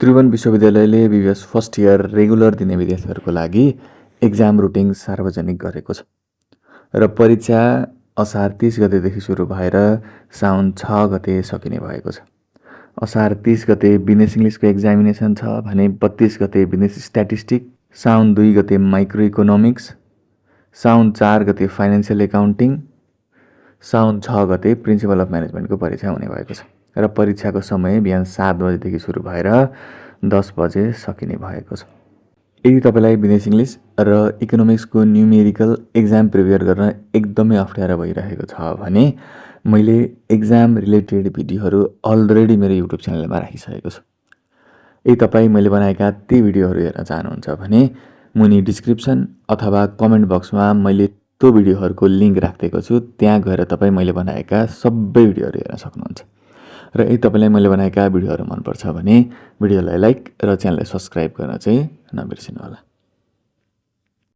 त्रिभुवन विश्वविद्यालयले BBS first year regular दिने विद्यार्थीहरूको लागि एक्जाम रुटिन सार्वजनिक गरेको छ र परीक्षा असार 30 गतेदेखि सुरु भएर साउन 6 गते सकिने भएको छ। असार 30 गते बिजनेस इङ्ग्लिसको एक्जामिनेसन छ भने 32 गते बिजनेस स्ट्याटिस्टिक, साउन 2 गते माइक्रो इकोनोमिक्स, साउन 4 गते फाइनेन्सियल एकाउन्टिङ, साउन 6 गते प्रिन्सिपल अफ म्यानेजमेन्टको परीक्षा हुने भएको छ र परीक्षाको समय बिहान 7 बजेदेखि सुरु भएर 10 बजे सकिने भएको छ। यदि तपाईँलाई बिजनेस इङ्ग्लिस र इकोनोमिक्सको न्युमेरिकल एक्जाम प्रिपेयर गर्न एकदमै अप्ठ्यारो भइरहेको छ भने मैले एक्जाम रिलेटेड भिडियोहरू अलरेडी मेरो युट्युब च्यानलमा राखिसकेको छु। यदि तपाईँ मैले बनाएका ती भिडियोहरू हेर्न चाहनुहुन्छ भने मुनि डिस्क्रिप्सन अथवा कमेन्ट बक्समा मैले त्यो भिडियोहरूको लिङ्क राखिदिएको छु। त्यहाँ गएर तपाईँ मैले बनाएका सबै भिडियोहरू हेर्न सक्नुहुन्छ। र यदि तपाईँलाई मैले बनाएका भिडियोहरू मनपर्छ भने भिडियोलाई लाइक र च्यानललाई सब्सक्राइब गर्न चाहिँ नबिर्सिनु होला।